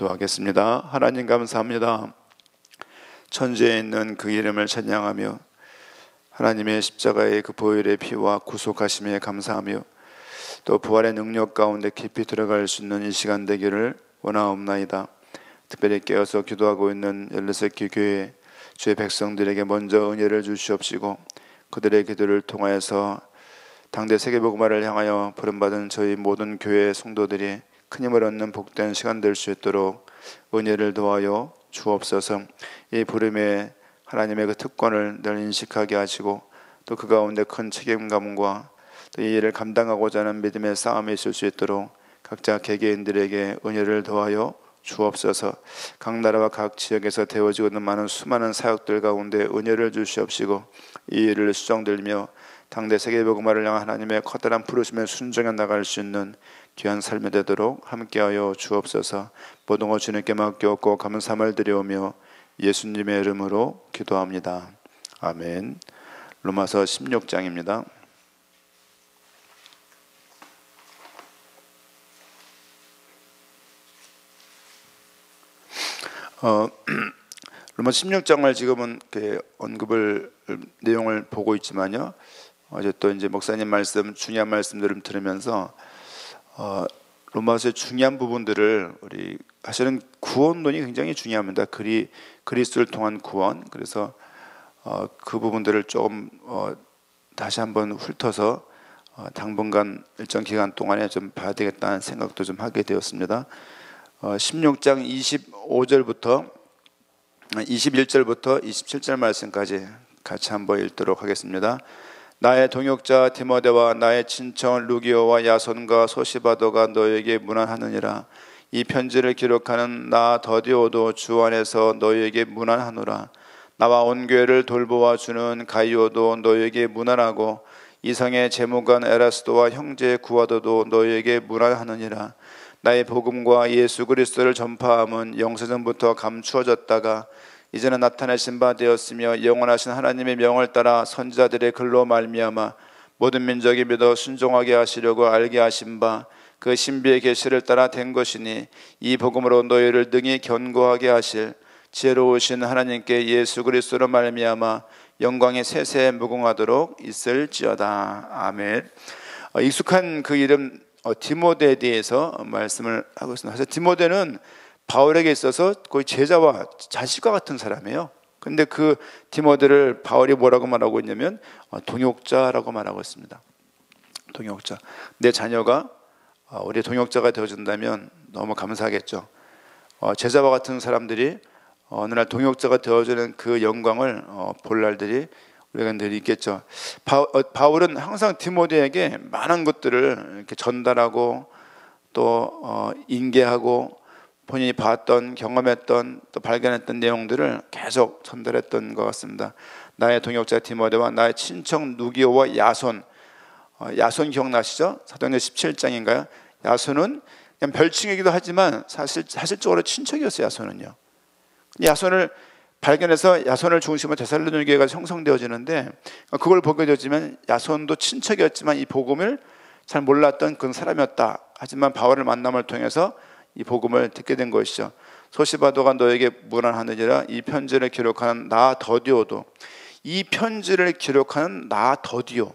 기도하겠습니다. 하나님 감사합니다. 천지에 있는 그 이름을 찬양하며 하나님의 십자가의 그 보혈의 피와 구속하심에 감사하며 또 부활의 능력 가운데 깊이 들어갈 수 있는 이 시간 되기를 원하옵나이다. 특별히 깨어서 기도하고 있는 엘르세키 교회 주의 백성들에게 먼저 은혜를 주시옵시고 그들의 기도를 통하여서 당대 세계복음화를 향하여 부름받은 저희 모든 교회 성도들이 큰 힘을 얻는 복된 시간 될 수 있도록 은혜를 도하여 주옵소서. 이 부름에 하나님의 그 특권을 늘 인식하게 하시고 또 그 가운데 큰 책임감과 또 이 일을 감당하고자 하는 믿음의 싸움이 있을 수 있도록 각자 개개인들에게 은혜를 도하여 주옵소서. 각 나라와 각 지역에서 되어지고 있는 많은 수많은 사역들 가운데 은혜를 주시옵시고 이 일을 수정들며 당대 세계복음화를 향한 하나님의 커다란 부르심에 순종해 나갈 수 있는 귀한 삶이 되도록 함께하여 주옵소서. 모든 것 주님께 맡겨놓고 감사함을 드려오며 예수님의 이름으로 기도합니다. 아멘. 로마서 16장입니다. 로마서 16장을 지금은 언급을 내용을 보고 있지만요. 어제 또 이제 목사님 말씀 중요한 말씀들을 들으면서 로마서의 중요한 부분들을 우리 사실은 구원론이 굉장히 중요합니다. 그리스도를 통한 구원. 그래서 그 부분들을 조금 다시 한번 훑어서 당분간 일정 기간 동안에 좀 봐야 되겠다는 생각도 좀 하게 되었습니다. 16장 25절부터 21절부터 27절 말씀까지 같이 한번 읽도록 하겠습니다. 나의 동역자 디모데와 나의 친척 루기오와 야손과 소시바도가 너에게 문안하느니라. 이 편지를 기록하는 나 더디오도 주 안에서 너에게 문안하노라. 나와 온 교회를 돌보아 주는 가이오도 너에게 문안하고 이성의 재무관 에라스도와 형제 구아도도 너에게 문안하느니라. 나의 복음과 예수 그리스도를 전파함은 영세전부터 감추어졌다가 이제는 나타내신 바 되었으며 영원하신 하나님의 명을 따라 선지자들의 글로 말미암아 모든 민족이 믿어 순종하게 하시려고 알게 하신 바 그 신비의 계시를 따라 된 것이니 이 복음으로 너희를 능히 견고하게 하실 지혜로우신 하나님께 예수 그리스도로 말미암아 영광이 세세에 무궁하도록 있을지어다. 아멘. 익숙한 그 이름 디모데에 대해서 말씀을 하고 있습니다. 사실 디모데는 바울에게 있어서 거의 제자와 자식과 같은 사람이에요. 근데 그 디모데를 바울이 뭐라고 말하고 있냐면 동역자라고 말하고 있습니다. 동역자. 내 자녀가 우리 동역자가 되어준다면 너무 감사하겠죠. 제자와 같은 사람들이 어느 날 동역자가 되어주는 그 영광을 볼 날들이 우리가 늘 있겠죠. 바울은 항상 디모데에게 많은 것들을 이렇게 전달하고 또 인계하고 본인이 봤던 경험했던 또 발견했던 내용들을 계속 전달했던 것 같습니다. 나의 동역자 디모데와 나의 친척 누기오와 야손. 야손 기억나시죠? 사도행전 17장인가요? 야손은 그냥 별칭이기도 하지만 사실적으로 친척이었어요. 야손은요. 야손을 발견해서 야손을 중심으로 데살로니가 교회가 형성되어지는데 그걸 보게 되지만 야손도 친척이었지만 이 복음을 잘 몰랐던 그런 사람이었다. 하지만 바울을 만남을 통해서 이 복음을 듣게 된 것이죠. 소시바도가 너에게 문안하느니라. 이 편지를 기록하는 나 더디오도. 이 편지를 기록하는 나 더디오.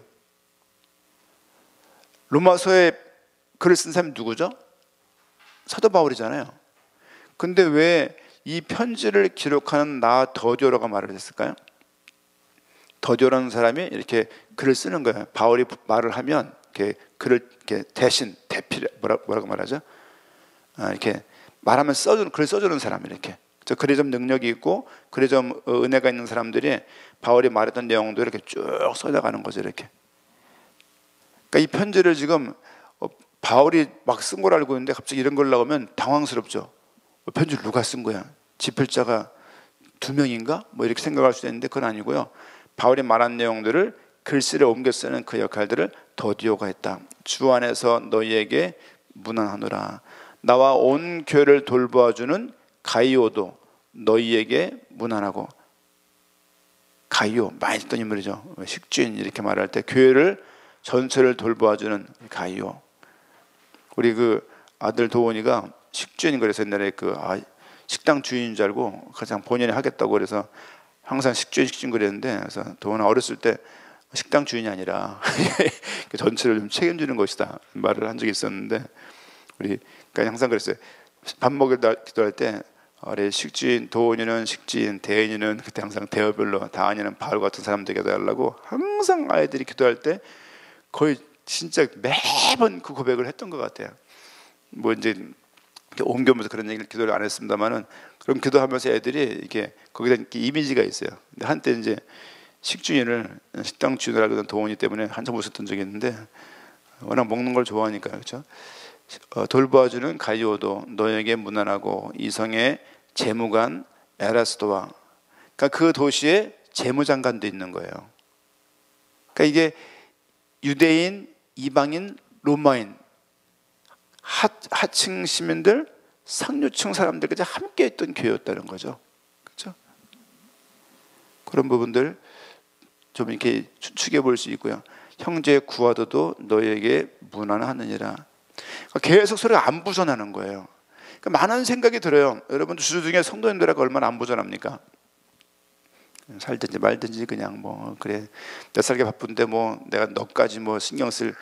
로마서에 글을 쓴 사람이 누구죠? 사도 바울이잖아요. 근데 왜 이 편지를 기록하는 나 더디오라고 말을 했을까요? 더디오라는 사람이 이렇게 글을 쓰는 거예요. 바울이 말을 하면 이렇게 글을 이렇게 대신 대필 뭐라고 말하죠? 이렇게 말하면 글을 써주는 사람 이렇게. 글에 좀 능력이 있고 글에 좀 은혜가 있는 사람들이 바울이 말했던 내용도 이렇게 쭉 써나가는 거죠. 이렇게. 그러니까 이 편지를 지금 바울이 막 쓴 걸 알고 있는데 갑자기 이런 걸 나오면 당황스럽죠. 편지를 누가 쓴 거야? 집필자가 2명인가? 뭐 이렇게 생각할 수도 있는데 그건 아니고요. 바울이 말한 내용들을 글씨를 옮겨 쓰는 그 역할들을 더디오가 했다. 주 안에서 너희에게 문안하노라. 나와 온 교회를 돌보아주는 가이오도 너희에게 문안하고. 가이오 많이 듣던 인물이죠. 식주인 이렇게 말할 때 교회를 전체를 돌보아주는 가이오. 우리 그 아들 도원이가 식주인 그래서 옛날에 식당 주인인 줄 알고 그냥 본인이 하겠다고 그래서 항상 식주인 그랬는데, 그래서 도훈아 어렸을 때 식당 주인이 아니라 전체를 좀 책임지는 것이다 말을 한 적이 있었는데, 우리 그러니까 항상 그랬어요. 밥 먹을 날 기도할 때 우리 식주인 도훈이는 식주인, 대인이는 그때 항상 대어별로 다은이는 바울 같은 사람 되게 해달라고 항상 아이들이 기도할 때 거의 진짜 매번 그 고백을 했던 것 같아요. 뭐 이제 옮겨면서 그런 얘기를 기도를 안 했습니다만은, 그런 기도하면서 애들이 이게 거기다 이렇게 이미지가 있어요. 근데 한때 이제 식주인을 식당 주인을 알고 있던 도훈이 때문에 한참 웃었던 적이 있는데, 워낙 먹는 걸 좋아하니까 그렇죠. 돌보아주는 가이오도 너에게 문안하고 이성의 재무관 에라스도와, 그러니까 그 도시에 재무장관도 있는 거예요. 그러니까 이게 유대인, 이방인, 로마인, 하층 시민들, 상류층 사람들까지 함께 있던 교회였다는 거죠. 그렇죠? 그런 부분들 좀 이렇게 추측해 볼 수 있고요. 형제 구하도도 너에게 문안하느니라. 그러니까 계속 서로가 안부전하는 거예요. 그러니까 많은 생각이 들어요. 여러분 주주 중에 성도님들하고 얼마나 안부전합니까? 살든지 말든지 그냥 뭐 그래 내 살기 바쁜데 뭐 내가 너까지 뭐 신경 쓸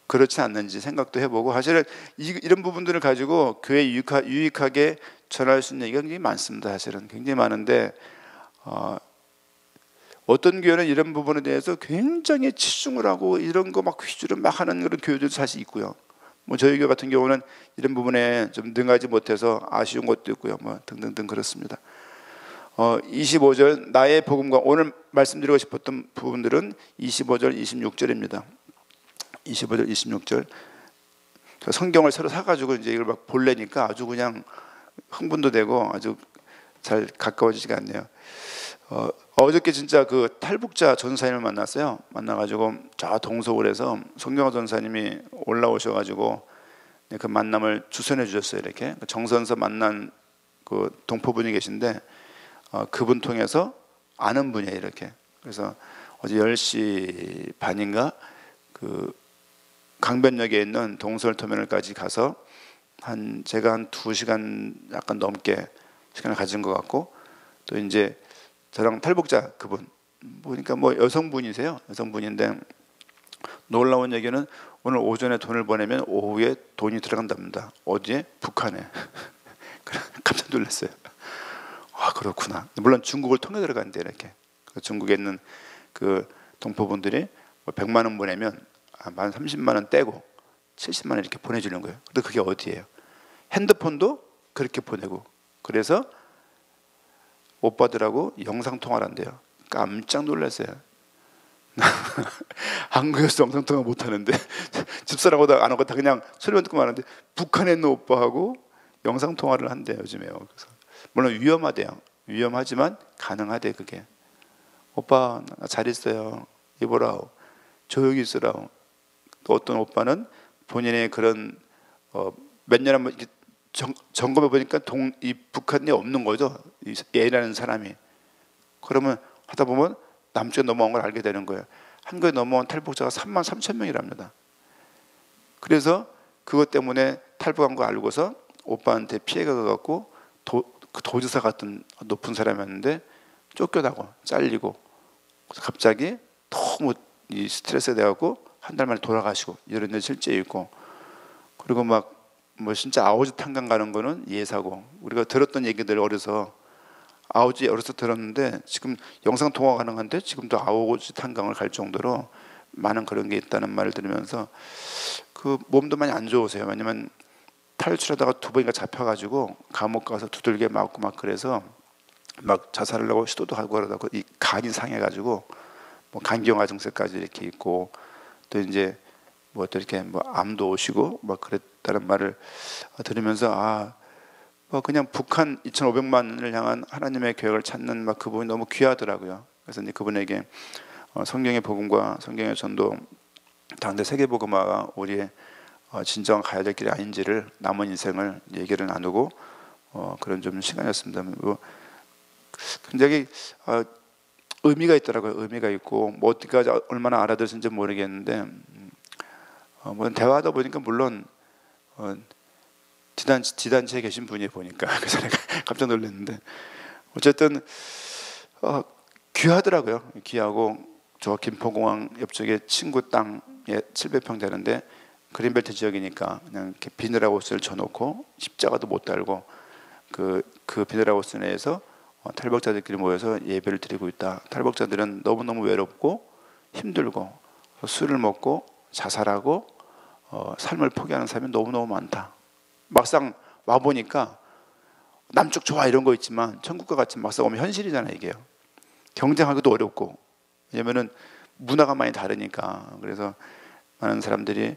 그렇지 않는지 생각도 해보고, 사실은 이런 부분들을 가지고 교회에 유익하게 전할 수 있는 얘기가 굉장히 많습니다. 사실은 굉장히 많은데 어떤 교회는 이런 부분에 대해서 굉장히 치중을 하고 이런 거 막 휘주를 막 하는 그런 교회들도 사실 있고요. 뭐 저희 교회 같은 경우는 이런 부분에 좀 능하지 못해서 아쉬운 것도 있고요. 뭐 등등등 그렇습니다. 25절 나의 복음과, 오늘 말씀드리고 싶었던 부분들은 25절, 26절입니다. 25절, 26절. 성경을 새로 사가지고 이제 이걸 막 볼래니까 아주 그냥 흥분도 되고 아주 잘 가까워지지가 않네요. 어저께 진짜 그 탈북자 전사님을 만났어요. 만나가지고 저 동서울에서 송경호 전사님이 올라오셔가지고 그 만남을 주선해 주셨어요. 이렇게 정선서 만난 그 동포분이 계신데 그분 통해서 아는 분이에요. 이렇게. 그래서 어제 10시 반인가 그 강변역에 있는 동서울터미널까지 가서 제가 한 2시간 약간 넘게 시간을 가진 것 같고, 또 이제 저랑 탈북자 그분 보니까 뭐 여성분이세요. 여성분인데 놀라운 얘기는 오늘 오전에 돈을 보내면 오후에 돈이 들어간답니다. 어디에? 북한에. 깜짝 놀랐어요. 아 그렇구나. 물론 중국을 통해 들어간대 이렇게. 중국에 있는 그 동포분들이 100만 원 보내면 만 30만 원 떼고 70만 원 이렇게 보내주는 거예요. 근데 그게 어디예요? 핸드폰도 그렇게 보내고, 그래서 오빠들하고 영상 통화를 한대요. 깜짝 놀랐어요. 한국에서 영상 통화 못 하는데 집사람보다 안 하고 다 그냥 소리만 듣고 하는데 북한에 있는 오빠하고 영상 통화를 한대요 요즘에요. 그래서 물론 위험하대요. 위험하지만 가능하대. 그게 오빠 나 잘 있어요. 이보라오. 조용히 있으라오. 또 어떤 오빠는 본인의 그런 몇 년에 한번 점검해 보니까 이 북한에 없는 거죠. 이 A라는 사람이. 그러면 하다 보면 남쪽에 넘어온 걸 알게 되는 거예요. 한국에 넘어온 탈북자가 3만 3천 명이랍니다. 그래서 그것 때문에 탈북한 거 알고서 오빠한테 피해가 가갖고 그 도지사 같은 높은 사람이었는데 쫓겨나고 잘리고, 갑자기 너무 이 스트레스에 돼갖고 한 달 만에 돌아가시고 이런 일 실제 있고, 그리고 막 뭐 진짜 아우지 탄광 가는 거는 예사고, 우리가 들었던 얘기들 어려서 아우지 어려서 들었는데 지금 영상 통화 가능한데 지금도 아우지 탄광을 갈 정도로 많은 그런 게 있다는 말을 들으면서 그 몸도 많이 안 좋으세요. 왜냐면 탈출하다가 2번인가 잡혀가지고 감옥 가서 두들겨 맞고 막 그래서 막 자살하려고 시도도 하고 그러다가 이 간이 상해가지고 뭐 간경화 증세까지 이렇게 있고, 또 이제 뭐 또 이렇게 뭐 암도 오시고 막 그랬다는 말을 들으면서 뭐 그냥 북한 2,500만을 향한 하나님의 계획을 찾는 막 그 부분이 너무 귀하더라고요. 그래서 이제 그분에게 성경의 복음과 성경의 전도, 당대 세계 복음화가 우리의 진정 가야 될 길이 아닌지를 남은 인생을 얘기를 나누고 그런 좀 시간이었습니다. 뭐 굉장히 의미가 있더라고요. 의미가 있고 뭐 어디까지 얼마나 알아들으신지 모르겠는데 뭐 대화하다 보니까 물론 지단체에 계신 분이 보니까 그래서 내가 깜짝 놀랐는데 어쨌든 귀하더라고요. 귀하고 저 김포공항 옆쪽에 친구 땅에 700평 되는데 그린벨트 지역이니까 그냥 이렇게 비닐하우스를 쳐놓고 십자가도 못 달고 그 비닐하우스 내에서 탈북자들끼리 모여서 예배를 드리고 있다. 탈북자들은 너무너무 외롭고 힘들고 술을 먹고 자살하고 삶을 포기하는 사람이 너무너무 많다. 막상 와보니까 남쪽 좋아 이런 거 있지만 천국과 같이 막상 오면 현실이잖아요. 이게요. 경쟁하기도 어렵고 왜냐면은 문화가 많이 다르니까. 그래서 많은 사람들이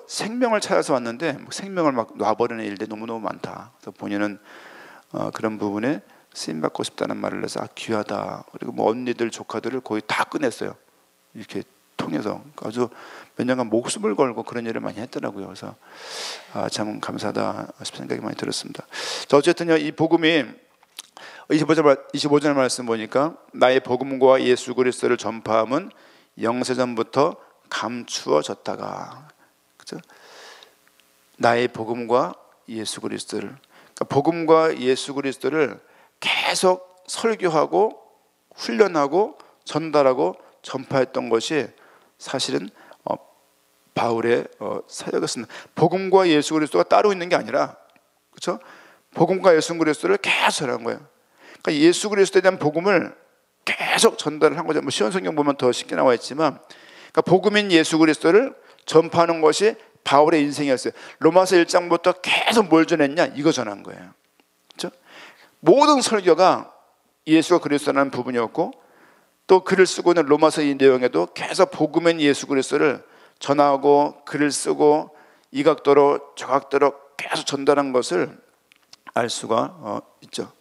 생명을 찾아서 왔는데 생명을 막 놔버리는 일들이 너무너무 많다. 그래서 본인은 그런 부분에 쓰임 받고 싶다는 말을 해서 귀하다. 그리고 뭐 언니들 조카들을 거의 다 꺼냈어요. 이렇게 통해서 아주 몇 년간 목숨을 걸고 그런 일을 많이 했더라고요. 그래서 참 감사하다 싶은 생각이 많이 들었습니다. 자, 어쨌든요, 이 복음이 25절 말씀 보니까 나의 복음과 예수 그리스도를 전파함은 영세전부터 감추어졌다가, 그죠? 나의 복음과 예수 그리스도를, 그러니까 복음과 예수 그리스도를 계속 설교하고 훈련하고 전달하고 전파했던 것이 사실은 바울의 사역이었습니다. 복음과 예수 그리스도가 따로 있는 게 아니라, 그렇죠? 복음과 예수 그리스도를 계속 전한 거예요. 그러니까 예수 그리스도에 대한 복음을 계속 전달을 한 거죠. 뭐 시원 성경 보면 더 쉽게 나와 있지만, 그러니까 복음인 예수 그리스도를 전파하는 것이 바울의 인생이었어요. 로마서 1장부터 계속 뭘 전했냐? 이거 전한 거예요. 그렇죠? 모든 설교가 예수가 그리스도라는 부분이었고, 또 글을 쓰고 있는 로마서 이 내용에도 계속 복음인 예수 그리스도를 전하고 글을 쓰고 이 각도로 저 각도로 계속 전달한 것을 알 수가 있죠.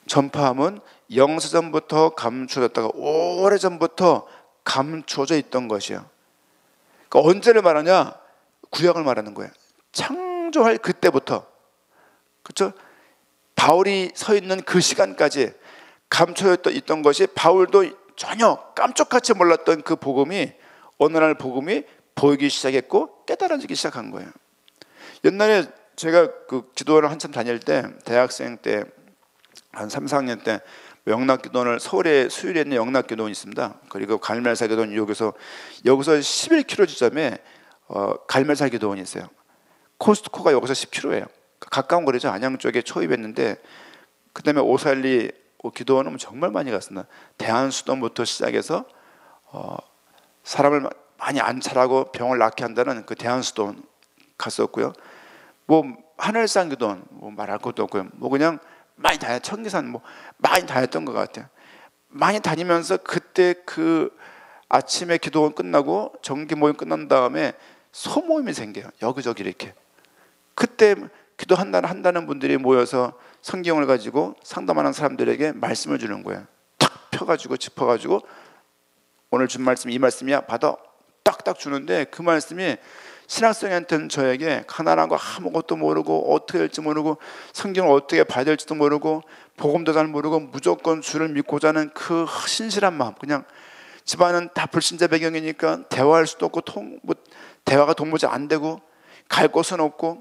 전파함은 영세전부터 감추어졌다가 오래전부터 감추어져 있던 것이에요. 그러니까 언제를 말하냐? 구약을 말하는 거예요. 창조할 그때부터, 그렇죠? 바울이 서 있는 그 시간까지 감춰져 있던 것이, 바울도 전혀 깜짝같이 몰랐던 그 복음이 어느 날 복음이 보이기 시작했고 깨달아지기 시작한 거예요. 옛날에 제가 그 기도원을 한참 다닐 때, 대학생 때 한 3, 4학년 때 영락기도원을 서울에 수유리에 있는 영락기도원이 있습니다. 그리고 갈멜사 기도원 여기서 11km 지점에 갈멜사 기도원이 있어요. 코스트코가 여기서 10km예요. 가까운 거리죠. 안양 쪽에 초입했는데, 그 다음에 오살리 기도원은 정말 많이 갔습니다. 대한수도원부터 시작해서 사람을 많이 안찰하고 병을 낫게 한다는 그 대한수도원 갔었고요. 뭐 하늘산 기도원 뭐 말할 것도 없고요. 뭐 그냥 많이 다녔, 청기산 뭐 많이 다녔던 것 같아요. 많이 다니면서 그때 그 아침에 기도원 끝나고 정기 모임 끝난 다음에 소모임이 생겨요. 여기저기 이렇게. 그때 기도한다는 분들이 모여서 성경을 가지고 상담하는 사람들에게 말씀을 주는 거예요. 탁 펴가지고 짚어가지고 오늘 준 말씀 이 말씀이야 받아 딱딱 주는데, 그 말씀이 신학생한테는 저에게 가난한 거 아무것도 모르고 어떻게 될지 모르고 성경을 어떻게 봐야 될지도 모르고 복음도 잘 모르고 무조건 주를 믿고자 하는 그 신실한 마음, 그냥 집안은 다 불신자 배경이니까 대화할 수도 없고 대화가 도무지 안 되고 갈 곳은 없고,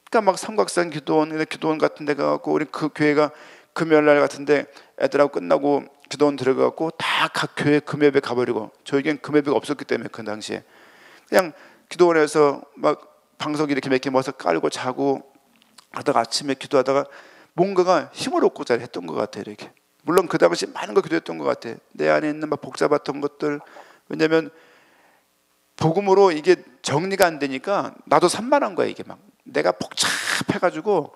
그러니까 막 삼각산 기도원 같은 데 가갖고, 우리 그 교회가 금요일날 같은데 애들하고 끝나고 기도원 들어가갖고 다 각 교회 금요일에 가버리고, 저에겐 금요일가 없었기 때문에 그 당시에 그냥 기도원에서 막 방석 이렇게 몇 개 모아서 깔고 자고 하다가 아침에 기도하다가 뭔가가 힘을 얻고 잘 했던 것 같아. 이렇게 물론 그 당시 많은 거 기도했던 것 같아. 내 안에 있는 막 복잡했던 것들, 왜냐면 복음으로 이게 정리가 안 되니까 나도 산만한 거야. 이게 막 내가 복잡해가지고,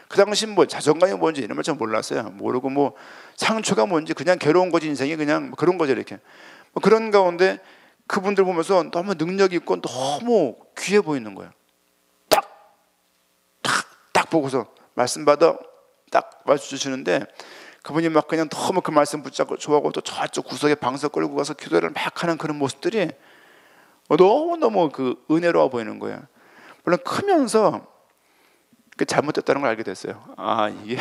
그 당시 뭐 자존감이 뭔지 이런 걸 잘 몰랐어요. 모르고 뭐 상처가 뭔지 그냥 괴로운 거지, 인생이 그냥 뭐 그런 거죠. 이렇게 뭐 그런 가운데 그분들 보면서 너무 능력 있고 너무 귀해 보이는 거예요. 딱 보고서 말씀 받아 딱 말씀 주시는데, 그분이 막 그냥 너무 그 말씀 붙잡고 좋아하고 또 저쪽 구석에 방석 끌고 가서 기도를 막 하는 그런 모습들이 너무너무 그 은혜로워 보이는 거예요. 물론 크면서 그 잘못됐다는 걸 알게 됐어요. 아, 이게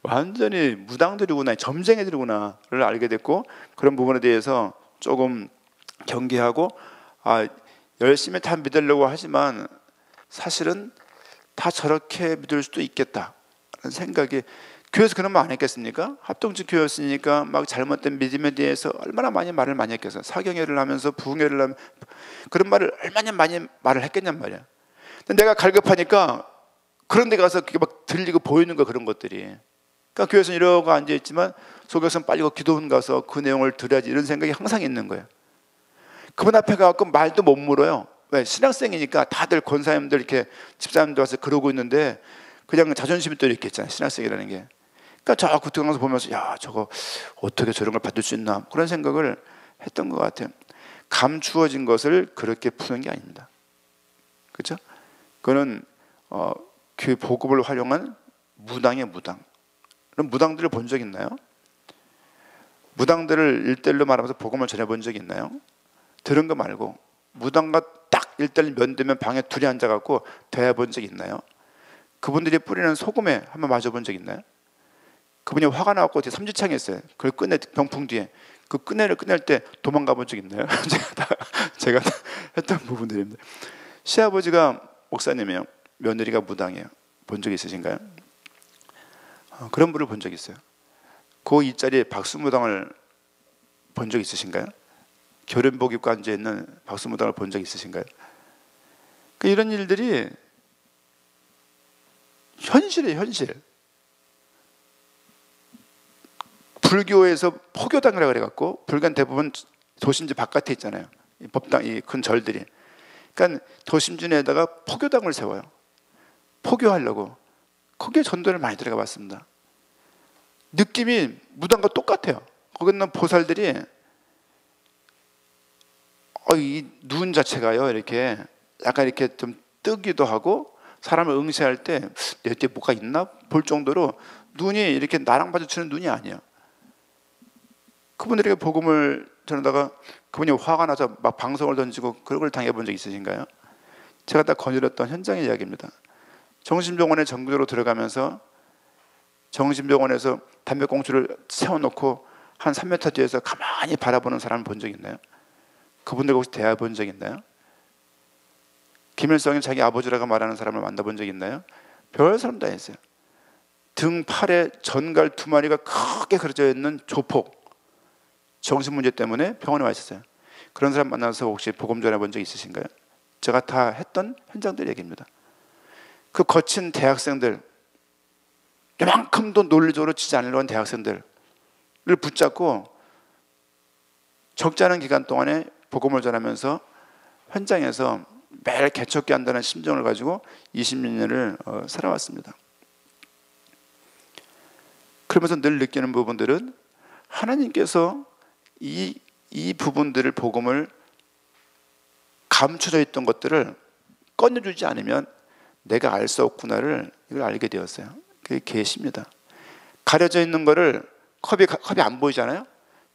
완전히 무당들이구나, 점쟁이들이구나를 알게 됐고, 그런 부분에 대해서 조금 경계하고, 열심히 다 믿으려고 하지만 사실은 다 저렇게 믿을 수도 있겠다라는 생각이, 교회에서 그런 말 안 했겠습니까? 합동적 교회였으니까 막 잘못된 믿음에 대해서 얼마나 많이 말을 많이 했겠어요. 사경회를 하면서 부흥회를 하면 그런 말을 얼마나 많이 말을 했겠냔 말이야. 근데 내가 갈급하니까 그런 데 가서 그게 막 들리고 보이는 거, 그런 것들이. 그러니까 교회에서는 이러고 앉아있지만 속에서는 빨리 기도원 가서 그 내용을 들어야지, 이런 생각이 항상 있는 거예요. 그분 앞에 가서 말도 못 물어요. 왜? 신학생이니까 다들 권사님들 이렇게 집사님들 와서 그러고 있는데 그냥 자존심이 또 이렇게 있잖아요, 신학생이라는 게. 그러니까 저 구경 가서 보면서 야, 저거 어떻게 저런 걸 받을 수 있나, 그런 생각을 했던 것 같아요. 감추어진 것을 그렇게 푸는 게 아닙니다. 그렇죠? 그거는 교회 복음을 활용한 무당의 무당. 그럼 무당들을 본 적 있나요? 무당들을 1대1로 말하면서 복음을 전해본 적이 있나요? 들은 거 말고 무당과 딱 1대1 면대면 방에 둘이 앉아갖고 대화해본 적 있나요? 그분들이 뿌리는 소금에 한번 맞아본 적 있나요? 그분이 화가 나갖고 뒤에 삼지창에 있어요. 그걸 꺼내, 병풍 뒤에 그 끄내를 꺼낼 때 도망가 본 적 있나요? 제가 다 했던 부분들입니다. 시아버지가 목사님이에요. 며느리가 무당이에요. 본 적 있으신가요? 그런 분을 본 적 있어요. 그 이 자리에 박수무당을 본 적 있으신가요? 결혼복 입고 앉아있는 박수무당을 본 적 있으신가요? 이런 일들이 현실이에요, 현실. 불교에서 포교당이라고 그래갖고, 불교는 대부분 도심지 바깥에 있잖아요. 이 법당, 이 큰 절들이. 그러니까 도심지에다가 포교당을 세워요. 포교하려고. 거기에 전도를 많이 들어가 봤습니다. 느낌이 무당과 똑같아요. 거기 있는 보살들이 이 눈 자체가요, 이렇게 약간 이렇게 좀 뜨기도 하고, 사람을 응시할 때 내 뒤에 뭐가 있나 볼 정도로 눈이 이렇게 나랑 마주치는 눈이 아니에요. 그분들에게 복음을 전하다가 그분이 화가 나서 막 방송을 던지고 그런 걸 당해본 적 있으신가요? 제가 다 거느렸던 현장의 이야기입니다. 정신병원에 정규적으로 들어가면서 정신병원에서 담배꽁초를 세워놓고 한 3m 뒤에서 가만히 바라보는 사람을 본 적 있나요? 그분들과 혹시 대화 본 적 있나요? 김일성이 자기 아버지라고 말하는 사람을 만나본 적 있나요? 별 사람 다 있어요. 등 팔에 전갈 2마리가 크게 그려져 있는 조폭, 정신문제 때문에 병원에 와 있었어요. 그런 사람 만나서 혹시 복음 전해본 적 있으신가요? 제가 다 했던 현장들 얘기입니다. 그 거친 대학생들, 이만큼도 논리적으로 치지 않으려고 한 대학생들을 붙잡고 적지 않은 기간 동안에 복음을 전하면서 현장에서 매일 개척기 한다는 심정을 가지고 20몇 년을 살아왔습니다. 그러면서 늘 느끼는 부분들은 하나님께서 이 부분들을, 복음을 감춰져 있던 것들을 꺼내주지 않으면 내가 알 수 없구나를 이걸 알게 되었어요. 그게 계시입니다. 가려져 있는 거를 컵이 안 보이잖아요.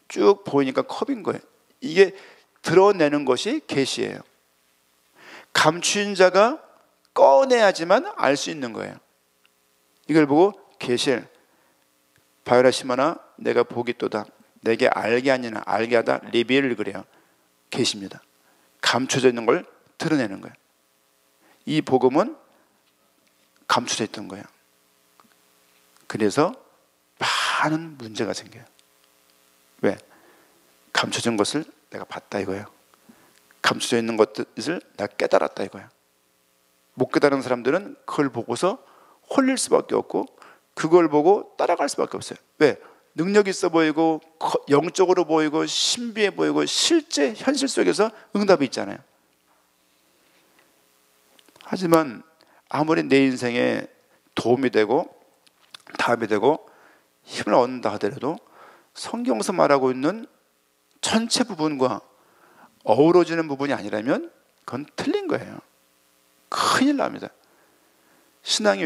쭉 보이니까 컵인 거예요. 이게 드러내는 것이 계시예요. 감추인 자가 꺼내야지만 알 수 있는 거예요. 이걸 보고 계실 바요라 시모나 내가 복이 또다 내게 알게 아니나 알게 하다 리비를 그래요. 계십니다. 감춰져 있는 걸 드러내는 거예요. 이 복음은 감춰져 있던 거예요. 그래서 많은 문제가 생겨요. 왜? 감춰진 것을 내가 봤다 이거예요. 감춰져 있는 것을 내가 깨달았다 이거예요. 못 깨달은 사람들은 그걸 보고서 홀릴 수밖에 없고 그걸 보고 따라갈 수밖에 없어요. 왜? 능력 있어 보이고 영적으로 보이고 신비해 보이고 실제 현실 속에서 응답이 있잖아요. 하지만 아무리 내 인생에 도움이 되고 답이 되고 힘을 얻는다 하더라도 성경에서 말하고 있는 전체 부분과 어우러지는 부분이 아니라면 그건 틀린 거예요. 큰일 납니다. 신앙이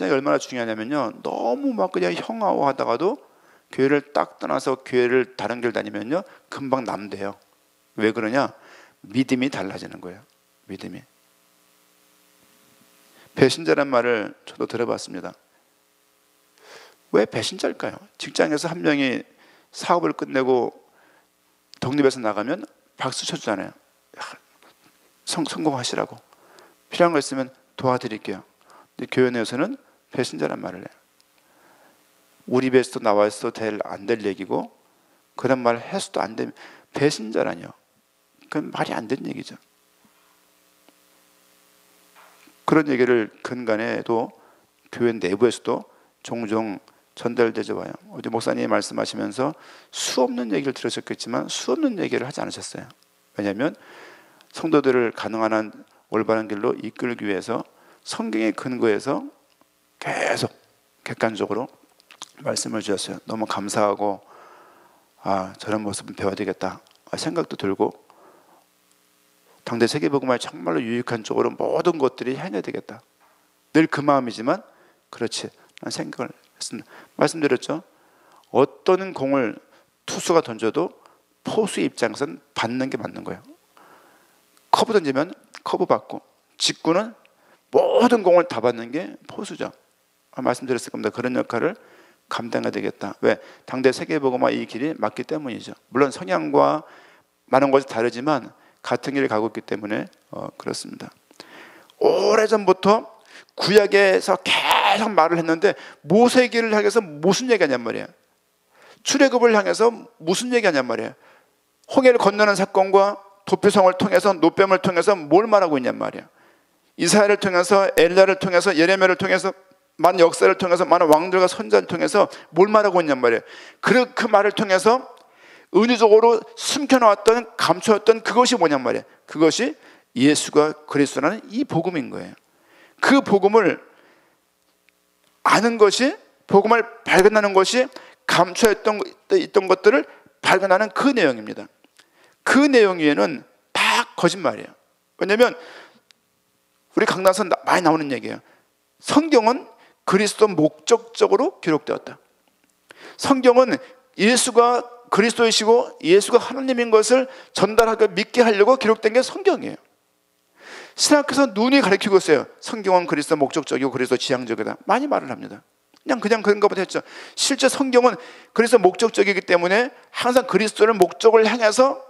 얼마나 중요하냐면요, 너무 막 그냥 형아화하다가도 교회를 딱 떠나서 교회를 다른 길 다니면요 금방 남대요. 왜 그러냐? 믿음이 달라지는 거예요. 믿음이. 배신자란 말을 저도 들어봤습니다. 왜 배신자일까요? 직장에서 한 명이 사업을 끝내고 독립해서 나가면 박수 쳐주잖아요. 성공하시라고. 필요한 거 있으면 도와드릴게요. 근데 교회 내에서는 배신자란 말을 해요. 우리 입에서도 나와 있어도 안 될 얘기고 그런 말을 해서도 안 되면 배신자라뇨. 그건 말이 안 되는 얘기죠. 그런 얘기를 근간에도 교회 내부에서도 종종 전달되져 와요. 어제 목사님이 말씀하시면서 수없는 얘기를 들으셨겠지만 수없는 얘기를 하지 않으셨어요. 왜냐하면 성도들을 가능한 한 올바른 길로 이끌기 위해서 성경의 근거에서 계속 객관적으로 말씀을 주셨어요. 너무 감사하고 저런 모습은 배워야 되겠다 생각도 들고 당대 세계복음화에 정말로 유익한 쪽으로 모든 것들이 해내야 되겠다. 늘 그 마음이지만 그렇지 라는 생각을 했습니다. 말씀드렸죠. 어떤 공을 투수가 던져도 포수의 입장에서는 받는 게 맞는 거예요. 커브 던지면 커브 받고 직구는 모든 공을 다 받는 게 포수죠. 말씀드렸을 겁니다. 그런 역할을 감당해야 되겠다. 왜? 당대 세계복음화 이 길이 맞기 때문이죠. 물론 성향과 많은 것이 다르지만 같은 길을 가고 있기 때문에 그렇습니다. 오래전부터 구약에서 계속 말을 했는데 모세기를 향해서 무슨 얘기하냔 말이에요. 출애굽을 향해서 무슨 얘기하냔 말이에요. 홍해를 건너는 사건과 도피성을 통해서 노뱀을 통해서 뭘 말하고 있냔 말이에요. 이사야를 통해서 엘리야를 통해서 예레미야를 통해서 많은 역사를 통해서 많은 왕들과 선자를 통해서 뭘 말하고 있냔 말이에요. 그 말을 통해서 은유적으로 숨겨놓았던 감춰왔던 그것이 뭐냔 말이에요. 그것이 예수가 그리스도라는 이 복음인 거예요. 그 복음을 아는 것이 복음을 발견하는 것이 감춰있던 것들을 발견하는 그 내용입니다. 그 내용 위에는 다 거짓말이에요. 왜냐하면 우리 강단에서 많이 나오는 얘기예요. 성경은 그리스도 목적적으로 기록되었다. 성경은 예수가 그리스도이시고 예수가 하나님인 것을 전달하고 믿게 하려고 기록된 게 성경이에요. 신학에서 눈이 가리키고 있어요. 성경은 그리스도 목적적이고 그리스도 지향적이다. 많이 말을 합니다. 그냥 그런가 보다 했죠. 실제 성경은 그리스도 목적적이기 때문에 항상 그리스도를 목적을 향해서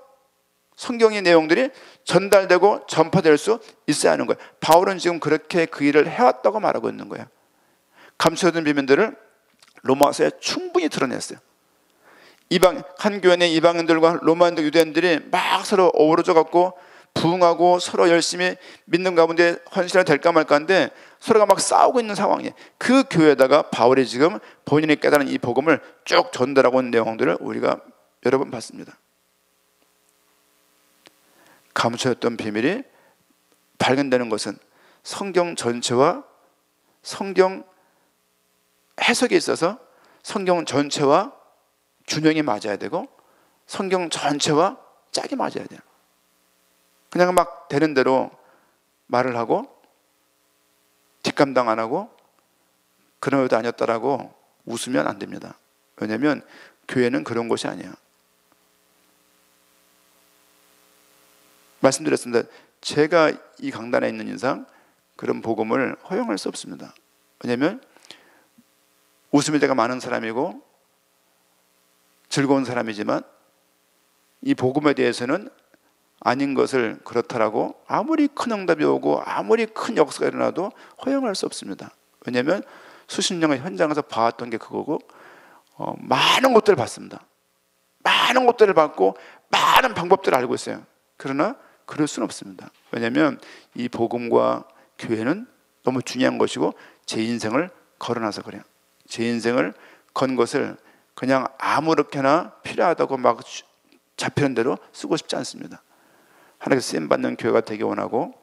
성경의 내용들이 전달되고 전파될 수 있어야 하는 거예요. 바울은 지금 그렇게 그 일을 해왔다고 말하고 있는 거예요. 감춰둔 비밀들을 로마서에 충분히 드러냈어요. 한 교회 내 이방인들과 로마인들 유대인들이 막 서로 어우러져 갖고 부흥하고 서로 열심히 믿는 가운데 헌신을 될까 말까 하는데 서로가 막 싸우고 있는 상황이에요. 그 교회에다가 바울이 지금 본인이 깨달은 이 복음을 쭉 전달하고 있는 내용들을 우리가 여러 번 봤습니다. 감춰졌던 비밀이 발견되는 것은 성경 전체와 성경 해석에 있어서 성경 전체와 균형이 맞아야 되고 성경 전체와 짝이 맞아야 돼요. 그냥 막 되는 대로 말을 하고 뒷감당 안 하고 그런 의도 아니었다라고 웃으면 안 됩니다. 왜냐하면 교회는 그런 곳이 아니에요. 말씀드렸습니다. 제가 이 강단에 있는 이상 그런 복음을 허용할 수 없습니다. 왜냐하면 웃음일 때가 많은 사람이고 즐거운 사람이지만 이 복음에 대해서는 아닌 것을 그렇다라고 아무리 큰 응답이 오고 아무리 큰 역사가 일어나도 허용할 수 없습니다. 왜냐하면 수십 년의 현장에서 봐왔던 게 그거고 많은 것들을 봤습니다. 많은 것들을 봤고 많은 방법들을 알고 있어요. 그러나 그럴 수는 없습니다. 왜냐하면 이 복음과 교회는 너무 중요한 것이고 제 인생을 걸어놔서 그래요. 제 인생을 건 것을 그냥 아무렇게나 필요하다고 막 잡히는 대로 쓰고 싶지 않습니다. 하나님께서 쓰임받는 교회가 되기 원하고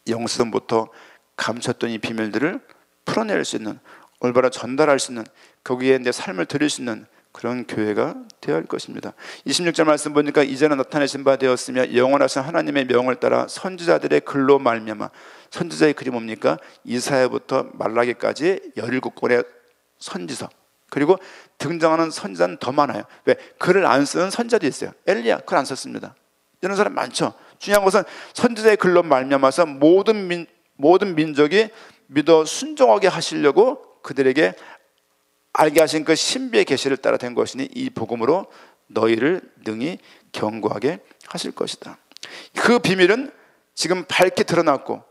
영수전부터 감췄던 이 비밀들을 풀어낼 수 있는, 올바로 전달할 수 있는, 거기에 내 삶을 드릴 수 있는 그런 교회가 되어야 할 것입니다. 26절 말씀 보니까 이제는 나타내신 바 되었으며 영원하신 하나님의 명을 따라 선지자들의 글로 말미암아, 선지자의 글이 뭡니까? 이사야부터 말라기까지 17권의 선지서, 그리고 등장하는 선지자는 더 많아요. 왜? 글을 안 쓰는 선지자도 있어요. 엘리야 글 안 썼습니다. 이런 사람 많죠. 중요한 것은 선지자의 글로 말미암아서 모든 민족이 믿어 순종하게 하시려고 그들에게 알게 하신 그 신비의 계시를 따라 된 것이니 이 복음으로 너희를 능히 견고하게 하실 것이다. 그 비밀은 지금 밝게 드러났고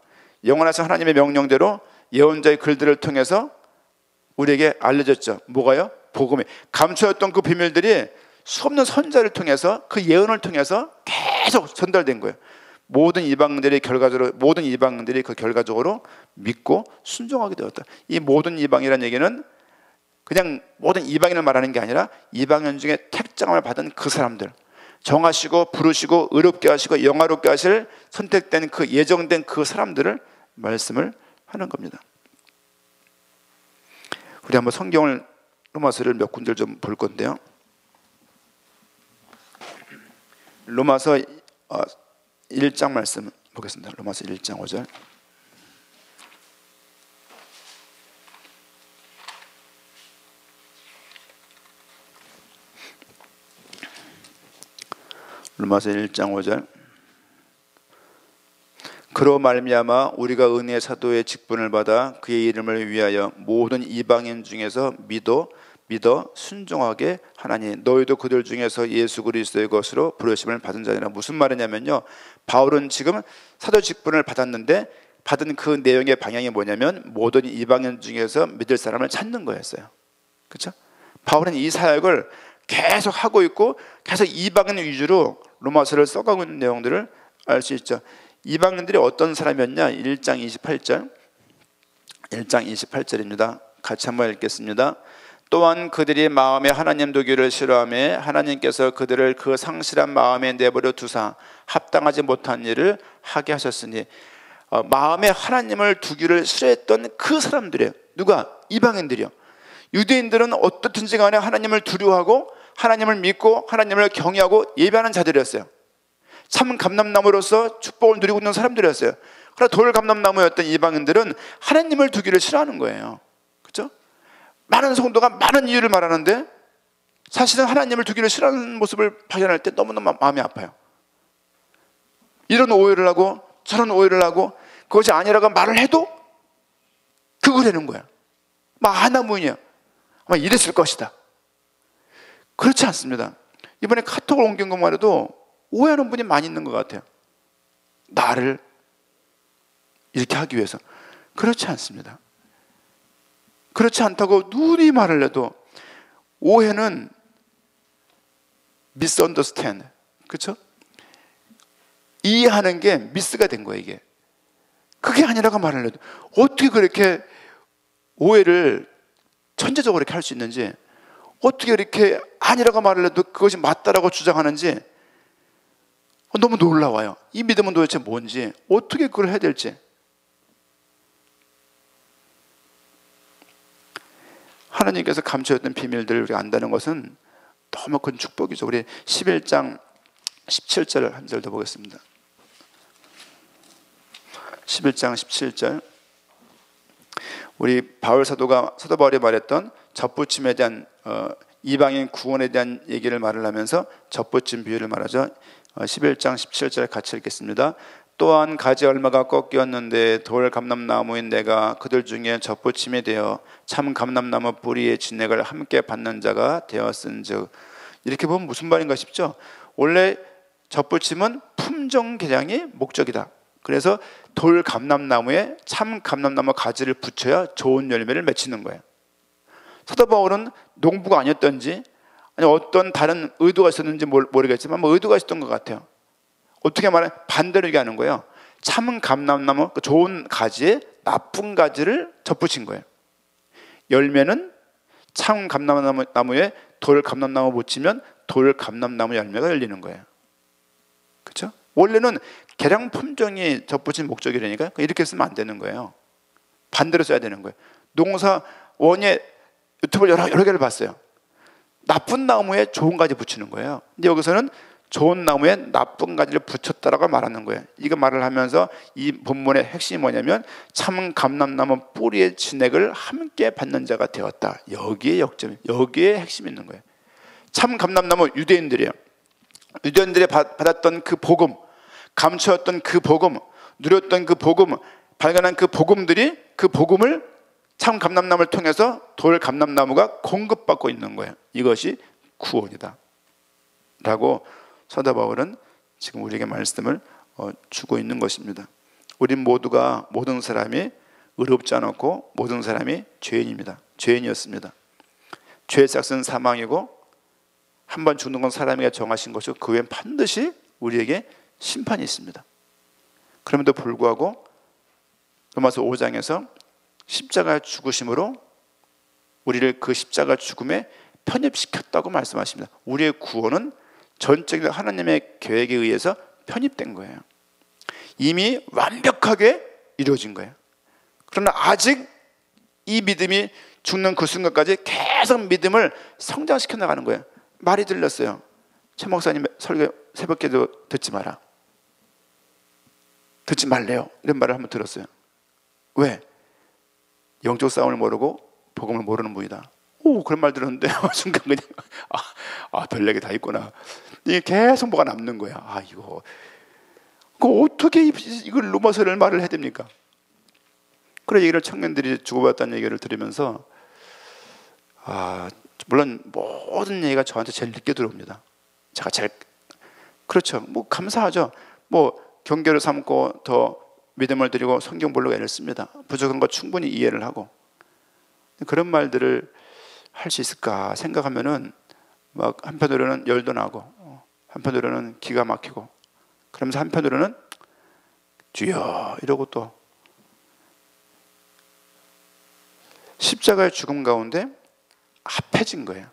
영원하신 하나님의 명령대로 예언자의 글들을 통해서 우리에게 알려졌죠. 뭐가요? 복음이. 감춰였던 그 비밀들이 수없는 선자를 통해서 그 예언을 통해서 계속 전달된 거예요. 모든 이방인들이 그 결과적으로 믿고 순종하게 되었다. 이 모든 이방이라는 얘기는 그냥 모든 이방인을 말하는 게 아니라 이방인 중에 택장을 받은 그 사람들, 정하시고 부르시고 의롭게 하시고 영화롭게 하실 선택된 그 예정된 그 사람들을 말씀을 하는 겁니다. 우리 한번 성경을 로마서를 몇 군데를 좀 볼 건데요. 로마서 1장 말씀 보겠습니다. 로마서 1장 5절. 로마서 1장 5절. 그로 말미암아 우리가 은혜의 사도의 직분을 받아 그의 이름을 위하여 모든 이방인 중에서 믿어 순종하게 하나니 너희도 그들 중에서 예수 그리스도의 것으로 부르심을 받은 자니라. 무슨 말이냐면요, 바울은 지금 사도 직분을 받았는데 받은 그 내용의 방향이 뭐냐면 모든 이방인 중에서 믿을 사람을 찾는 거였어요. 그렇죠? 바울은 이 사역을 계속 하고 있고 계속 이방인 위주로 로마서를 써가고 있는 내용들을 알 수 있죠. 이방인들이 어떤 사람이었냐? 1장 28절입니다. 같이 한번 읽겠습니다. 또한 그들이 마음에 하나님 두기를 싫어하며 하나님께서 그들을 그 상실한 마음에 내버려 두사 합당하지 못한 일을 하게 하셨으니, 마음에 하나님을 두기를 싫어했던 그 사람들이에요. 누가? 이방인들이요. 유대인들은 어떻든지 간에 하나님을 두려워하고 하나님을 믿고 하나님을 경외하고 예배하는 자들이었어요. 참 감람나무로서 축복을 누리고 있는 사람들이었어요. 그러나 돌 감람나무였던 이방인들은 하나님을 두기를 싫어하는 거예요. 그렇죠? 많은 성도가 많은 이유를 말하는데 사실은 하나님을 두기를 싫어하는 모습을 발견할 때 너무너무 마음이 아파요. 이런 오해를 하고 저런 오해를 하고 그것이 아니라고 말을 해도 그거라는 거야. 막 하나무인이야. 아마 이랬을 것이다. 그렇지 않습니다. 이번에 카톡을 옮긴 것만 해도 오해하는 분이 많이 있는 것 같아요. 나를 이렇게 하기 위해서. 그렇지 않습니다. 그렇지 않다고 누누이 말을 해도 오해는 misunderstand, 그렇죠? 이해하는 게 미스가 된 거예요. 이게 그게 아니라고 말을 해도 어떻게 그렇게 오해를 천재적으로 이렇게 할 수 있는지, 어떻게 이렇게 아니라고 말을 해도 그것이 맞다라고 주장하는지 너무 놀라워요. 이 믿음은 도대체 뭔지, 어떻게 그걸 해야 될지. 하나님께서 감춰졌던 비밀들을 우리가 안다는 것은 너무 큰 축복이죠. 우리 11장 17절을 한 절 더 보겠습니다. 11장 17절. 우리 사도 바울이 말했던 젖붙임에 대한 이방인 구원에 대한 얘기를 말을 하면서 젖붙임 비유를 말하죠. 11장 17절 같이 읽겠습니다. 또한 가지 얼마가 꺾였는데 돌 감람나무인 내가 그들 중에 젖붙임이 되어 참 감람나무 뿌리의 진액을 함께 받는 자가 되었은즉. 이렇게 보면 무슨 말인가 싶죠. 원래 젖붙임은 품종 개량이 목적이다. 그래서 돌 감람나무에 참 감람나무 가지를 붙여야 좋은 열매를 맺히는 거예요. 사도 바울은 농부가 아니었던지 아니 어떤 다른 의도가 있었는지 모르겠지만 의도가 있었던 것 같아요. 어떻게 말하면 반대로 얘기하는 거예요. 참 감람나무, 좋은 가지에 나쁜 가지를 덧붙인 거예요. 열매는 참 감람나무에 돌 감람나무 붙이면 돌 감람나무 열매가 열리는 거예요. 그렇죠? 원래는 개량 품종이 덧붙인 목적이라니까 이렇게 쓰면 안 되는 거예요. 반대로 써야 되는 거예요. 농사 원예 유튜브를 여러 개를 봤어요. 나쁜 나무에 좋은 가지 붙이는 거예요. 근데 여기서는 좋은 나무에 나쁜 가지를 붙였다라고 말하는 거예요. 이거 말을 하면서 이 본문의 핵심이 뭐냐면 참 감람나무 뿌리의 진액을 함께 받는 자가 되었다. 여기에 핵심이 있는 거예요. 참 감람나무 유대인들이에요. 유대인들이 받았던 그 복음, 감추었던 그 복음, 누렸던 그 복음, 발견한 그 복음들이 그 복음을 참 감람나무를 통해서 돌 감람나무가 공급받고 있는 거예요. 이것이 구원이다 라고 사도 바울은 지금 우리에게 말씀을 주고 있는 것입니다. 우린 모두가 모든 사람이 의롭지 않았고 모든 사람이 죄인입니다. 죄인이었습니다. 죄의 삭은 사망이고 한 번 죽는 건 사람에게 정하신 것이고 그 외엔 반드시 우리에게 심판이 있습니다. 그럼에도 불구하고 로마서 5장에서 십자가 죽으심으로 우리를 그 십자가 죽음에 편입시켰다고 말씀하십니다. 우리의 구원은 전적인 하나님의 계획에 의해서 편입된 거예요. 이미 완벽하게 이루어진 거예요. 그러나 아직 이 믿음이 죽는 그 순간까지 계속 믿음을 성장시켜 나가는 거예요. 말이 들렸어요. 최 목사님 설교 새벽기도 듣지 마라, 듣지 말래요, 이런 말을 한번 들었어요. 왜? 영적 싸움을 모르고 복음을 모르는 분이다. 오, 그런 말 들었는데 순간 그냥 별 얘기 다 있구나. 이게 계속 뭐가 남는 거야. 이거 어떻게 이걸 로마서를 말을 해야 됩니까? 그런 얘기를 청년들이 주고받았다는 얘기를 들으면서 물론 모든 얘기가 저한테 제일 늦게 들어옵니다. 제가 제일 그렇죠. 뭐 감사하죠. 뭐 경계를 삼고 더 믿음을 드리고 성경 보려고 애를 씁니다. 부족한 거 충분히 이해를 하고. 그런 말들을 할 수 있을까 생각하면은 막 한편으로는 열도 나고 한편으로는 기가 막히고, 그러면서 한편으로는 주여 이러고 또 십자가의 죽음 가운데 합해진 거예요.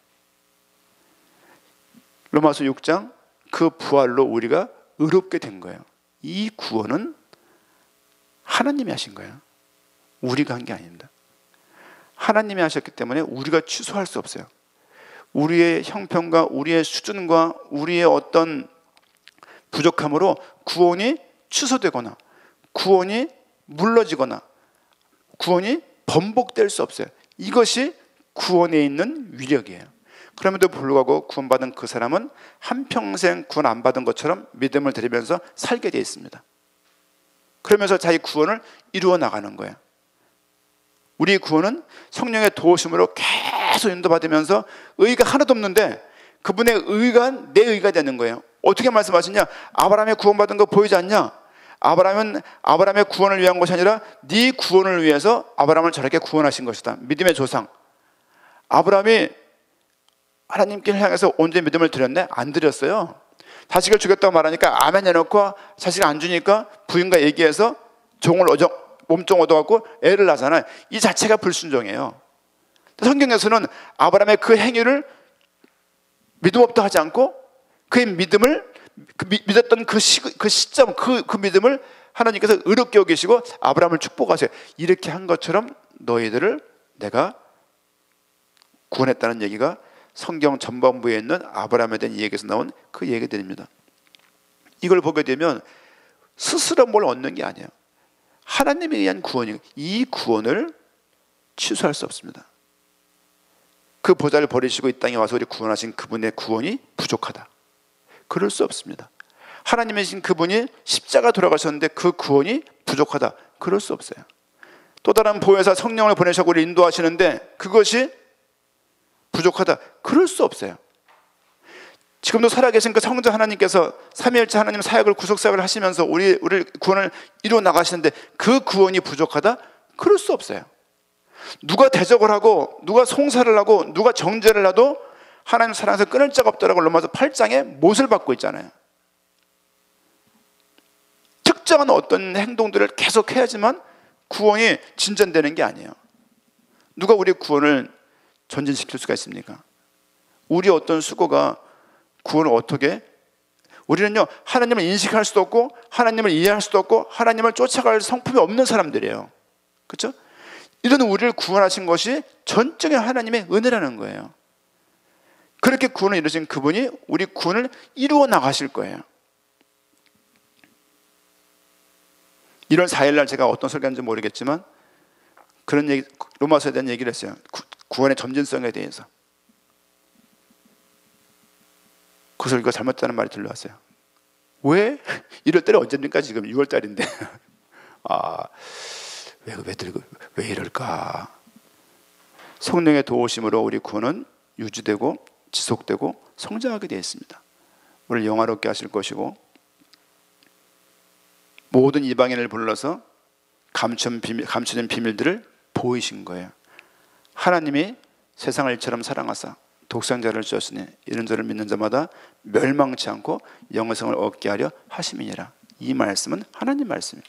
로마서 6장 그 부활로 우리가 의롭게 된 거예요. 이 구원은 하나님이 하신 거예요. 우리가 한 게 아닙니다. 하나님이 하셨기 때문에 우리가 취소할 수 없어요. 우리의 형편과 우리의 수준과 우리의 어떤 부족함으로 구원이 취소되거나 구원이 물러지거나 구원이 번복될 수 없어요. 이것이 구원에 있는 위력이에요. 그럼에도 불구하고 구원받은 그 사람은 한평생 구원 안 받은 것처럼 믿음을 드리면서 살게 되어 있습니다. 그러면서 자기 구원을 이루어 나가는 거예요. 우리 구원은 성령의 도우심으로 계속 인도받으면서 의가 하나도 없는데 그분의 의가 내 의가 되는 거예요. 어떻게 말씀하시냐? 아브라함의 구원받은 거 보이지 않냐? 아브라함은 아브라함의 구원을 위한 것이 아니라 네 구원을 위해서 아브라함을 저렇게 구원하신 것이다. 믿음의 조상. 아브라함이 하나님께 향해서 온전히 믿음을 드렸네? 안 드렸어요. 자식을 주겠다고 말하니까 아멘 해놓고 자식을 안 주니까 부인과 얘기해서 종을 몸종 얻어갖고 애를 낳잖아요. 이 자체가 불순종이에요. 성경에서는 아브라함의 그 행위를 믿음 없다 하지 않고 그의 믿음을 믿었던 그 시점 그 믿음을 하나님께서 의롭게 여기시고 아브라함을 축복하세요. 이렇게 한 것처럼 너희들을 내가 구원했다는 얘기가 성경 전반부에 있는 아브라함에 대한 이야기에서 나온 그 얘기들입니다. 이걸 보게 되면 스스로 뭘 얻는 게 아니에요. 하나님에 의한 구원이에요. 이 구원을 취소할 수 없습니다. 그 보좌를 버리시고 이 땅에 와서 우리 구원하신 그분의 구원이 부족하다. 그럴 수 없습니다. 하나님이신 그분이 십자가 돌아가셨는데 그 구원이 부족하다. 그럴 수 없어요. 또 다른 보혜사 성령을 보내셔서 우리 인도하시는데 그것이 부족하다. 그럴 수 없어요. 지금도 살아계신 그 성자 하나님께서 삼위일체 하나님 사역을 구속사역을 하시면서 우리 구원을 이루어 나가시는데 그 구원이 부족하다? 그럴 수 없어요. 누가 대적을 하고 누가 송사를 하고 누가 정죄를 해도 하나님 사랑에서 끊을 자가 없다라고 로마서 8장에 못을 받고 있잖아요. 특정한 어떤 행동들을 계속 해야지만 구원이 진전되는 게 아니에요. 누가 우리 구원을 전진시킬 수가 있습니까? 우리 어떤 수고가 구원을 어떻게? 우리는요 하나님을 인식할 수도 없고 하나님을 이해할 수도 없고 하나님을 쫓아갈 성품이 없는 사람들이에요. 그렇죠? 이런 우리를 구원하신 것이 전적인 하나님의 은혜라는 거예요. 그렇게 구원을 이루신 그분이 우리 구원을 이루어 나가실 거예요. 1월 4일날 제가 어떤 설교인지 모르겠지만 그런 얘기, 로마서에 대한 얘기를 했어요. 구원의 점진성에 대해서. 그 설교가 잘못됐다는 말이 들려왔어요. 왜? 1월 달이 언제입니까? 지금 6월 달인데. 왜 이럴까? 성령의 도우심으로 우리 구원은 유지되고 지속되고 성장하게 되어 있습니다. 우리를 영화롭게 하실 것이고 모든 이방인을 불러서 감추는 비밀들을 보이신 거예요. 하나님이 세상을 이처럼 사랑하사 독생자를 주셨으니 이런 저를 믿는 자마다 멸망치 않고 영생을 얻게 하려 하심이니라. 이 말씀은 하나님 말씀이에요.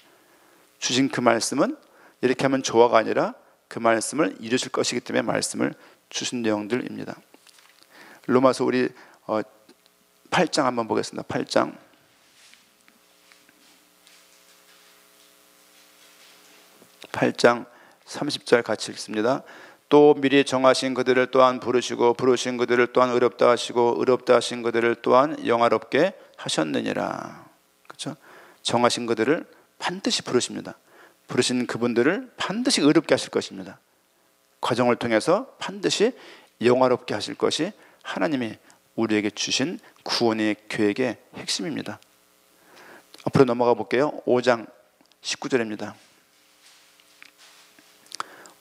주신 그 말씀은 이렇게 하면 좋아가 아니라 그 말씀을 이루실 것이기 때문에 말씀을 주신 내용들입니다. 로마서 우리 8장 한번 보겠습니다. 8장 30절 같이 읽습니다. 또 미리 정하신 그들을 또한 부르시고 부르신 그들을 또한 의롭다 하시고 의롭다 하신 그들을 또한 영화롭게 하셨느니라. 그렇죠? 정하신 그들을 반드시 부르십니다. 부르신 그분들을 반드시 의롭게 하실 것입니다. 과정을 통해서 반드시 영화롭게 하실 것이 하나님이 우리에게 주신 구원의 계획의 핵심입니다. 앞으로 넘어가 볼게요. 5장 19절입니다.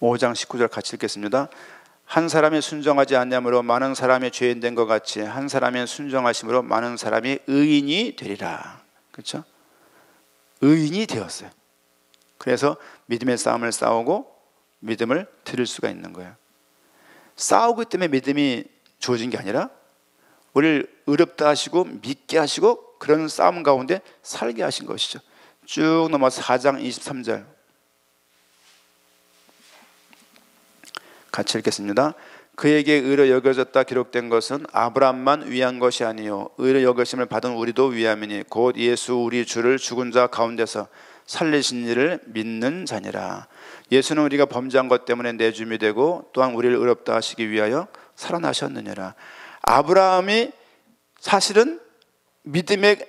5장 19절 같이 읽겠습니다. 한 사람이 순종하지 않냐므로 많은 사람이 죄인 된 것 같이 한 사람이 순종하심으로 많은 사람이 의인이 되리라. 그렇죠? 의인이 되었어요. 그래서 믿음의 싸움을 싸우고 믿음을 드릴 수가 있는 거예요. 싸우기 때문에 믿음이 주어진 게 아니라 우리를 의롭다 하시고 믿게 하시고 그런 싸움 가운데 살게 하신 것이죠. 쭉 넘어서 4장 23절 같이 읽겠습니다. 그에게 의로 여겨졌다 기록된 것은 아브라함만 위한 것이 아니요 의로 여겨심을 받은 우리도 위함이니 곧 예수 우리 주를 죽은 자 가운데서 살리신 이를 믿는 자니라. 예수는 우리가 범죄한 것 때문에 내줌이 되고 또한 우리를 의롭다 하시기 위하여 살아나셨느니라. 아브라함이 사실은 믿음의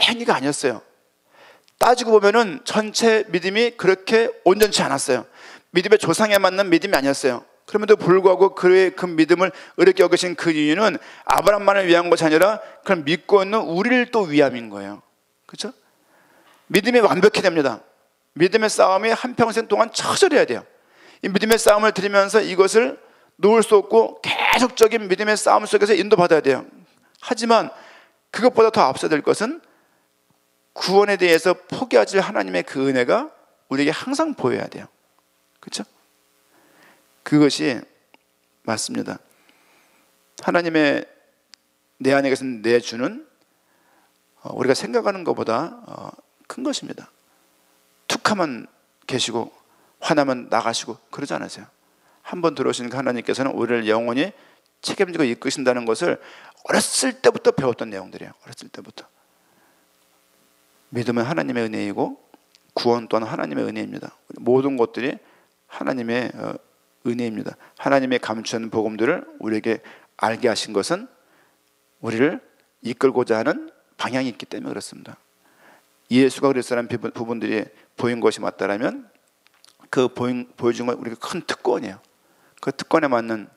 행위가 아니었어요. 따지고 보면은 전체 믿음이 그렇게 온전치 않았어요. 믿음의 조상에 맞는 믿음이 아니었어요. 그럼에도 불구하고 그의 그 믿음을 의롭게 여기신 그 이유는 아브라함만을 위한 것이 아니라 그걸 믿고 있는 우리를 또 위함인 거예요. 그렇죠? 믿음이 완벽해야 됩니다. 믿음의 싸움이 한평생 동안 처절해야 돼요. 이 믿음의 싸움을 들이면서 이것을 놓을 수 없고 계속적인 믿음의 싸움 속에서 인도받아야 돼요. 하지만 그것보다 더 앞서 될 것은 구원에 대해서 포기하지 하나님의 그 은혜가 우리에게 항상 보여야 돼요. 그렇죠? 그것이 맞습니다. 하나님의 내 안에 계신 내주는 우리가 생각하는 것보다 큰 것입니다. 툭하면 계시고 화나면 나가시고 그러지 않으세요. 한번 들어오신 하나님께서는 우리를 영원히 책임지고 이끄신다는 것을 어렸을 때부터 배웠던 내용들이에요. 어렸을 때부터. 믿음은 하나님의 은혜이고 구원 또한 하나님의 은혜입니다. 모든 것들이 하나님의 은혜입니다. 하나님의 감추는 복음들을 우리에게 알게 하신 것은 우리를 이끌고자 하는 방향이 있기 때문에 그렇습니다. 예수가 그랬다는 부분들이 보인 것이 맞다라면 그 보여준 건 우리가 큰 특권이에요. 그 특권에 맞는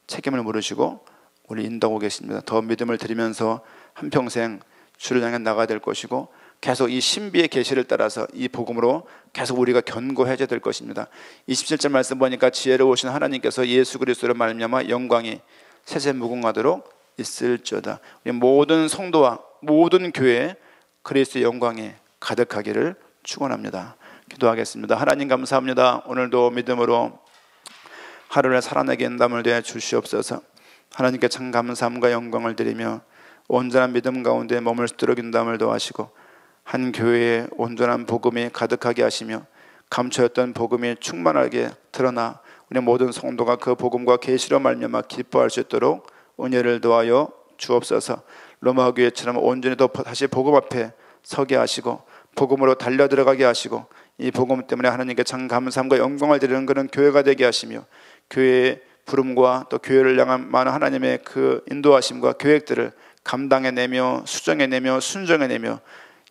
책임을 물으시고 우리 인도하고 계십니다. 더 믿음을 드리면서 한평생 주를 향해 나가야 될 것이고 계속 이 신비의 계시를 따라서 이 복음으로 계속 우리가 견고해져야 될 것입니다. 27절 말씀 보니까 지혜로우신 하나님께서 예수 그리스도로 말미암아 영광이 세세 무궁하도록 있을지어다. 모든 성도와 모든 교회에 그리스도의 영광이 가득하기를 축원합니다. 기도하겠습니다. 하나님 감사합니다. 오늘도 믿음으로 하루를 살아내게 인담을 되어 주시옵소서. 하나님께 참 감사함과 영광을 드리며 온전한 믿음 가운데 머물 수 있도록 인담을 도와시고 한 교회에 온전한 복음이 가득하게 하시며 감춰였던 복음이 충만하게 드러나 우리 모든 성도가 그 복음과 계시로 말미암아 기뻐할 수 있도록 은혜를 도하여 주옵소서. 로마 교회처럼 온전히 더 다시 복음 앞에 서게 하시고 복음으로 달려 들어가게 하시고 이 복음 때문에 하나님께 참 감사함과 영광을 드리는 그런 교회가 되게 하시며 교회의 부름과 또 교회를 향한 많은 하나님의 그 인도하심과 계획들을 감당해내며 수정해내며 순정해내며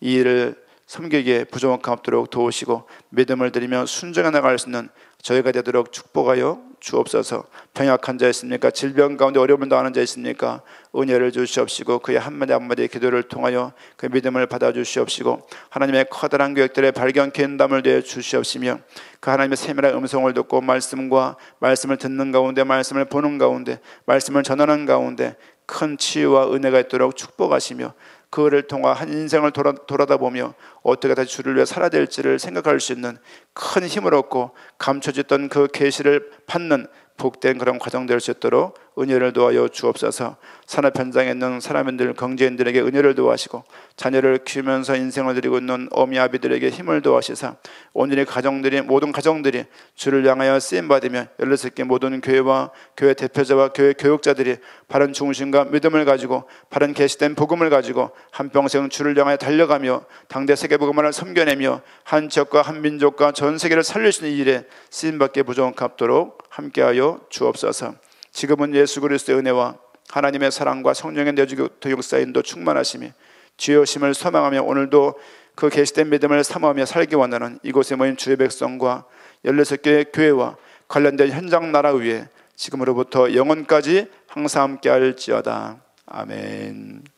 이 일을 섬기기에 부족함 없도록 도우시고 믿음을 드리며 순정해 나갈 수 있는 저희가 되도록 축복하여 주옵소서. 병약한 자 있습니까? 질병 가운데 어려움을 당하는 자 있습니까? 은혜를 주시옵시고 그의 한마디 한마디 기도를 통하여 그 믿음을 받아주시옵시고 하나님의 커다란 계획들에 발견케 인담을 되어 주시옵시며 그 하나님의 세밀한 음성을 듣고 말씀을 듣는 가운데 말씀을 보는 가운데 말씀을 전하는 가운데 큰 치유와 은혜가 있도록 축복하시며 그를 통한 한 인생을 돌아다 보며 어떻게 다시 주를 위해 살아야 될지를 생각할 수 있는 큰 힘을 얻고 감춰졌던 그 계시를 받는 복된 그런 과정 될 수 있도록 은혜를 도와여 주옵소서. 산업 현장에 있는 사람들, 경제인들에게 은혜를 도와시고 자녀를 키우면서 인생을 드리고 있는 어미 아비들에게 힘을 도와시사 오늘의 가정들이, 모든 가정들이 주를 향하여 쓰임 받으며 16개 모든 교회와 교회 대표자와 교회 교육자들이 바른 중심과 믿음을 가지고 바른 계시된 복음을 가지고 한평생 주를 향하여 달려가며 당대 세계복음화를 섬겨내며 한 지역과 한 민족과 전 세계를 살릴 수 있는 일에 쓰임받게 부족합도록 함께하여 주옵소서. 지금은 예수 그리스도의 은혜와 하나님의 사랑과 성령의 내주교 역사인도 충만하심이 주여심을 소망하며 오늘도 그 계시된 믿음을 사모하며 살기 원하는 이곳에 모인 주의 백성과 16개의 교회와 관련된 현장 나라 위에 지금으로부터 영원까지 항상 함께할지어다. 아멘.